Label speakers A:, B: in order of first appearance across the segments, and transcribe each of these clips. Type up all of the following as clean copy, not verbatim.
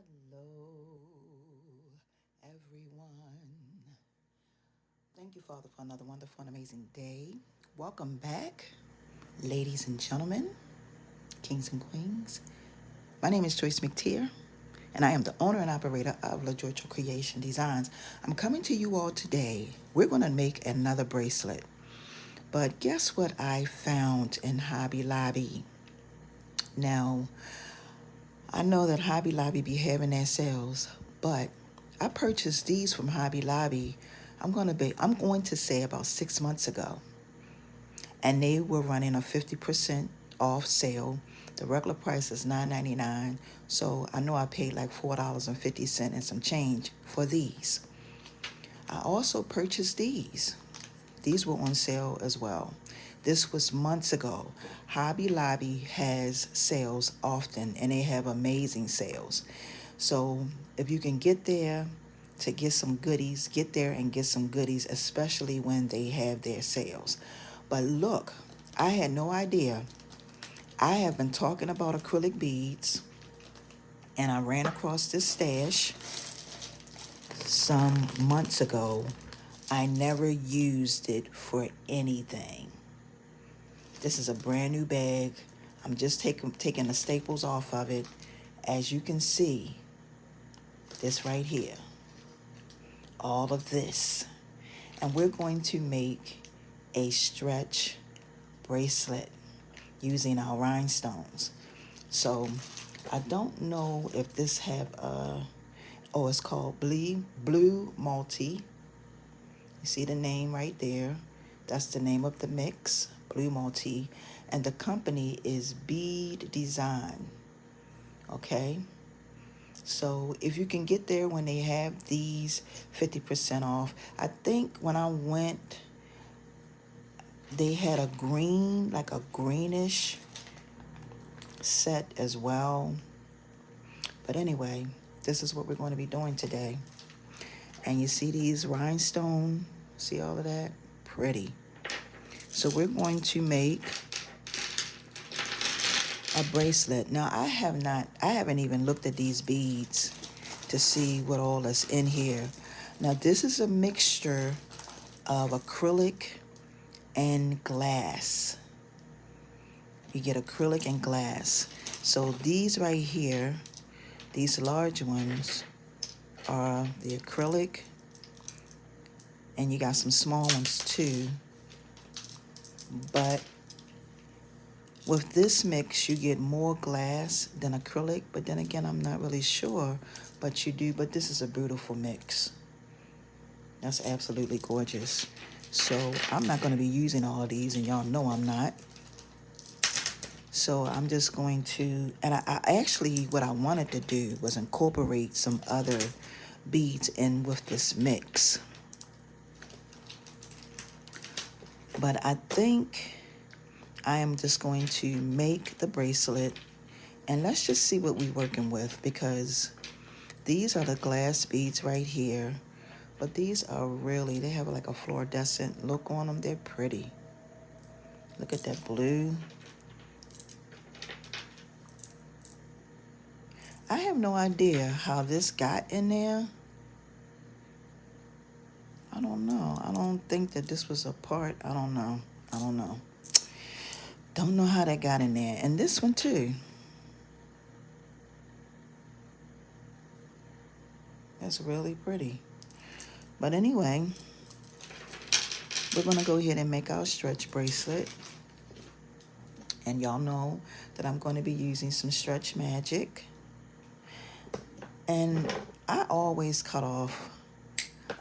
A: Hello, everyone. Thank you, Father, for another wonderful and amazing day. Welcome back, ladies and gentlemen, kings and queens. My name is Joyce McTeer, and I am the owner and operator of La Joyce Creation Designs. I'm coming to you all today. We're going to make another bracelet. But guess what I found in Hobby Lobby? Now, I know that Hobby Lobby be having their sales, but I purchased these from Hobby Lobby. I'm going to say about 6 months ago, and they were running a 50% off sale. The regular price is $9.99, so I know I paid like $4.50 and some change for these. I also purchased these. These were on sale as well. This was months ago. Hobby Lobby has sales often, and they have amazing sales. So if you can get there to get some goodies, get there and get some goodies, especially when they have their sales. But look, I had no idea. I have been talking about acrylic beads, and I ran across this stash some months ago. I never used it for anything. This is a brand new bag. I'm just taking the staples off of it. As you can see, this right here, all of this. And we're going to make a stretch bracelet using our rhinestones. So I don't know if this have it's called Blue Multi. You see the name right there. That's the name of the mix, Blue Multi. And the company is Bead Design. Okay? So if you can get there when they have these 50% off. I think when I went, they had a green, like a greenish set as well. But anyway, this is what we're going to be doing today. And you see these rhinestone, see all of that? Pretty. So we're going to make a bracelet. Now I haven't even looked at these beads to see what all is in here. Now this is a mixture of acrylic and glass. You get acrylic and glass. So these right here, these large ones are the acrylic, and you got some small ones too. But with this mix, you get more glass than acrylic, but then again, I'm not really sure, but you do. But this is a beautiful mix. That's absolutely gorgeous. So I'm not going to be using all of these, and y'all know I'm not. So I'm just going to, and I actually, what I wanted to do was incorporate some other beads in with this mix. But I think I am just going to make the bracelet, and let's just see what we're working with, because these are the glass beads right here. But these are really, they have like a fluorescent look on them. They're pretty. Look at that blue. I have no idea how this got in there. I don't know. I don't think that this was a part. I don't know. Don't know how that got in there. And this one too. That's really pretty. But anyway, we're going to go ahead and make our stretch bracelet. And y'all know that I'm going to be using some Stretch Magic. And I always cut off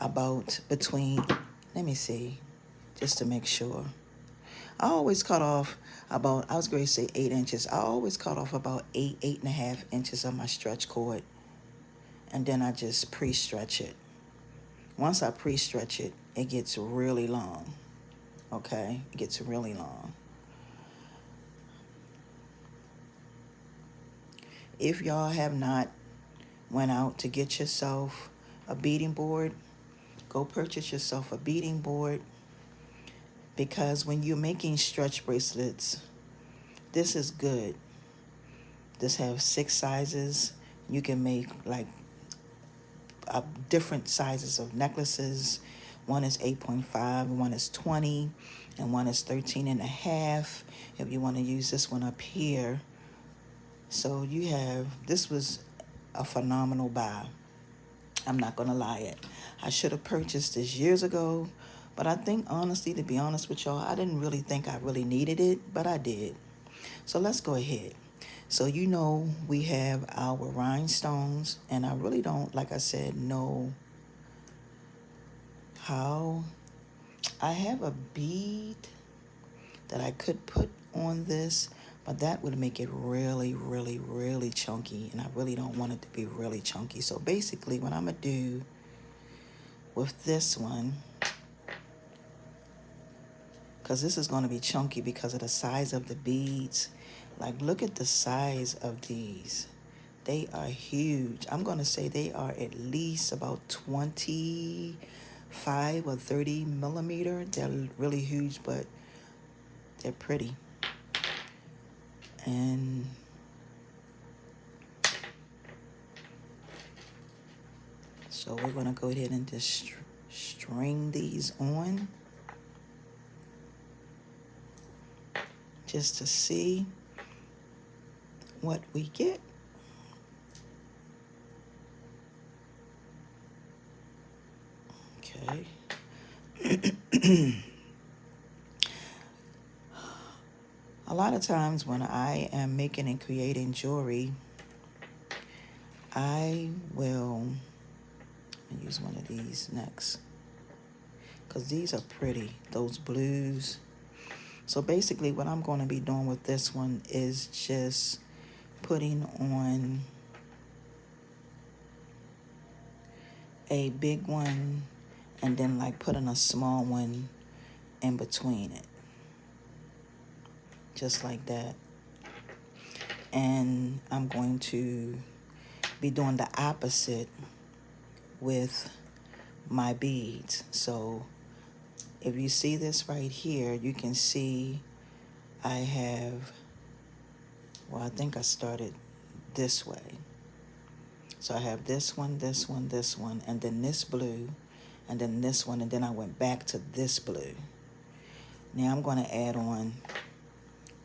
A: about between, let me see, just to make sure. I always cut off about, I was going to say 8 inches. I always cut off about 8.5 inches of my stretch cord. And then I just pre-stretch it. Once I pre-stretch it, it gets really long. Okay? It gets really long. If y'all have not went out to get yourself a beading board, go purchase yourself a beading board, because when you're making stretch bracelets, this is good. This has 6 sizes. You can make like different sizes of necklaces. One is 8.5, one is 20, and one is 13 and a half. If you want to use this one up here. So you have, this was a phenomenal buy. I'm not going to lie it. I should have purchased this years ago, but I think honestly, to be honest with y'all, I didn't really think I really needed it, but I did. So let's go ahead. So you know we have our rhinestones, and I really don't, like I said, know how. I have a bead that I could put on this, but that would make it really, really, really chunky, and I really don't want it to be really chunky. So basically what I'm going to do with this one, because this is going to be chunky because of the size of the beads. Like, look at the size of these. They are huge. I'm going to say they are at least about 25 or 30 millimeter. They're really huge, but they're pretty. And so we're going to go ahead and just string these on just to see what we get. Okay. A lot of times when I am making and creating jewelry, I will use one of these next because these are pretty, those blues. So basically what I'm going to be doing with this one is just putting on a big one and then like putting a small one in between it. Just like that. And I'm going to be doing the opposite with my beads. So if you see this right here, you can see I have, well, I think I started this way. So I have this one, this one, this one, and then this blue, and then this one, and then I went back to this blue. Now I'm going to add on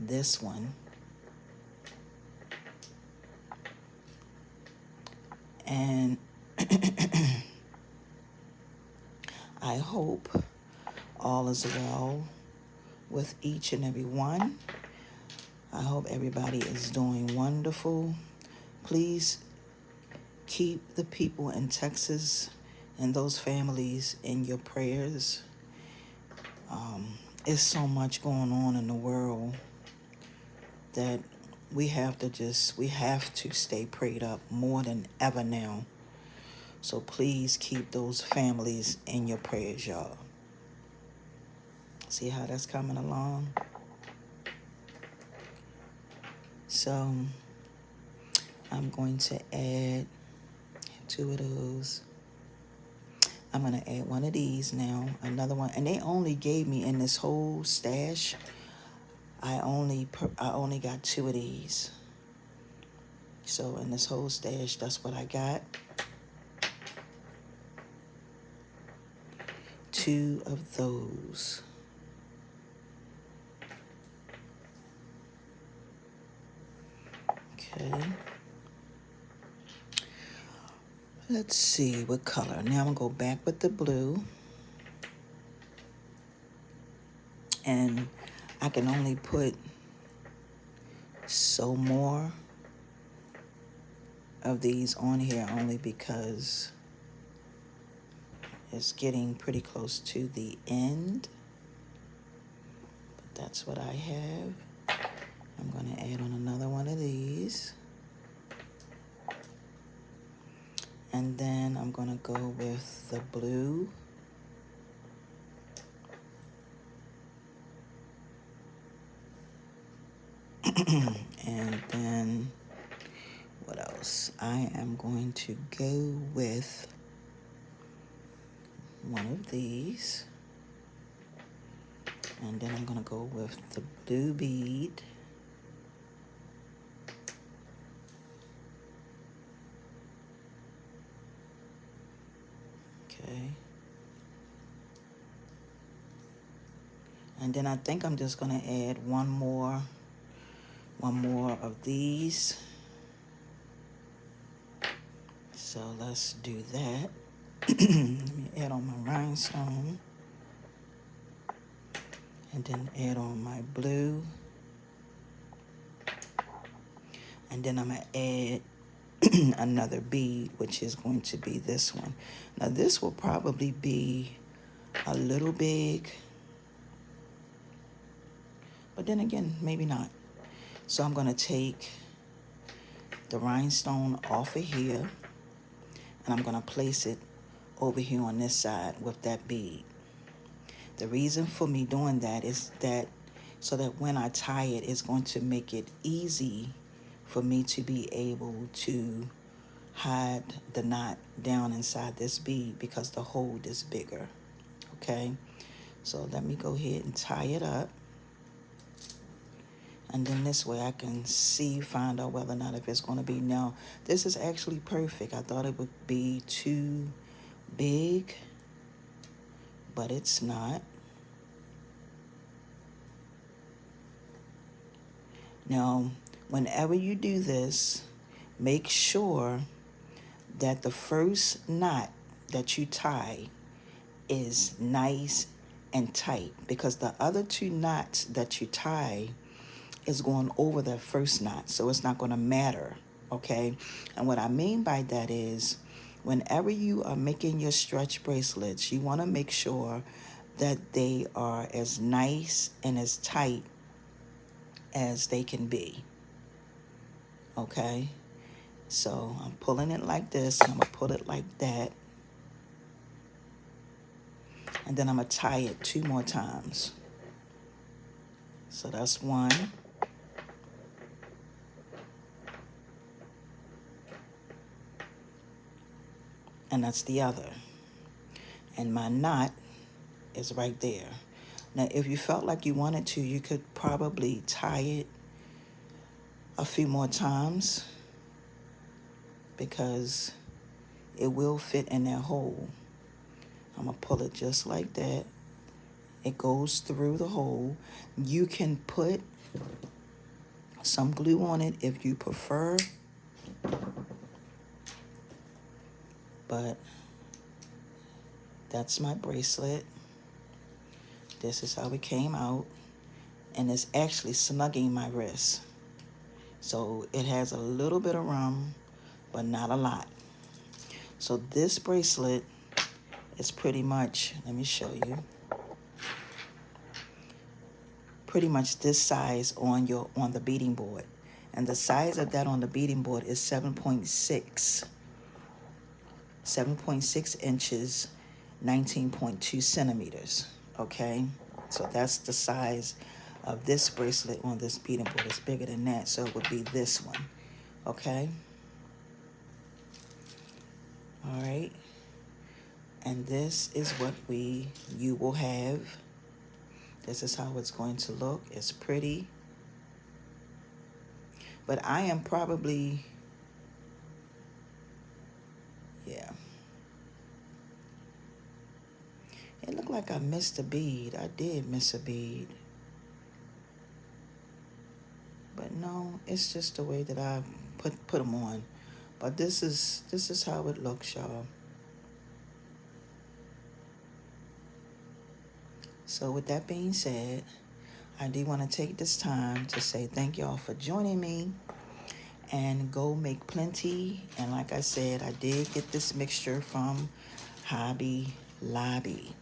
A: this one. And I hope all is well with each and every one. I hope everybody is doing wonderful. Please keep the people in Texas and those families in your prayers. It's so much going on in the world that we have to stay prayed up more than ever now. So please keep those families in your prayers, y'all. See how that's coming along? So I'm going to add 2 of those. I'm going to add one of these now, another one. And they only gave me in this whole stash, I only got 2 of these. So in this whole stash, that's what I got. 2 of those. Okay. Let's see what color. Now I'm going to go back with the blue. And I can only put so more of these on here only because it's getting pretty close to the end. But that's what I have. I'm going to add on another one of these. And then I'm going to go with the blue. And then what else? I am going to go with one of these. And then I'm going to go with the blue bead. Okay. And then I think I'm just gonna add one more of these. So let's do that. Let me add on my rhinestone. And then add on my blue. And then I'm gonna add another bead, which is going to be this one. Now this will probably be a little big, but then again, maybe not. So I'm gonna take the rhinestone off of here, and I'm gonna place it over here on this side with that bead. The reason for me doing that is that so that when I tie it, it's going to make it easy for me to be able to hide the knot down inside this bead because the hole is bigger. Okay, so let me go ahead and tie it up, and then this way I can find out whether or not if it's going to be. Now this is actually perfect. I thought it would be too big, but it's not. Now whenever you do this, make sure that the first knot that you tie is nice and tight, because the other two knots that you tie is going over that first knot, so it's not going to matter. Okay, and what I mean by that is whenever you are making your stretch bracelets, you want to make sure that they are as nice and as tight as they can be. Okay, so I'm pulling it like this, and I'm gonna pull it like that, and then I'm gonna tie it 2 more times. So that's one. And that's the other. And my knot is right there. Now, if you felt like you wanted to, you could probably tie it a few more times because it will fit in that hole. I'm gonna pull it just like that. It goes through the hole. You can put some glue on it if you prefer, but that's my bracelet. This is how it came out, and it's actually snugging my wrist. So it has a little bit of room, but not a lot. So this bracelet is pretty much, let me show you, pretty much this size on the beading board. And the size of that on the beading board is 7.6 inches, 19.2 centimeters. Okay, so that's the size of this bracelet on this beading board. It's bigger than that, so it would be this one. Okay, all right, and this is what you will have. This is how it's going to look. It's pretty, but I am probably, yeah, it looked like I missed a bead. I did miss a bead. But no, it's just the way that I put them on. But this is how it looks, y'all. So with that being said, I do want to take this time to say thank y'all for joining me, and go make plenty. And like I said, I did get this mixture from Hobby Lobby.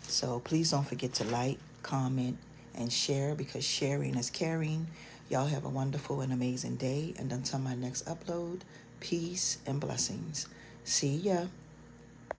A: So please don't forget to like, comment, and share, because sharing is caring. Y'all have a wonderful and amazing day. And until my next upload, peace and blessings. See ya.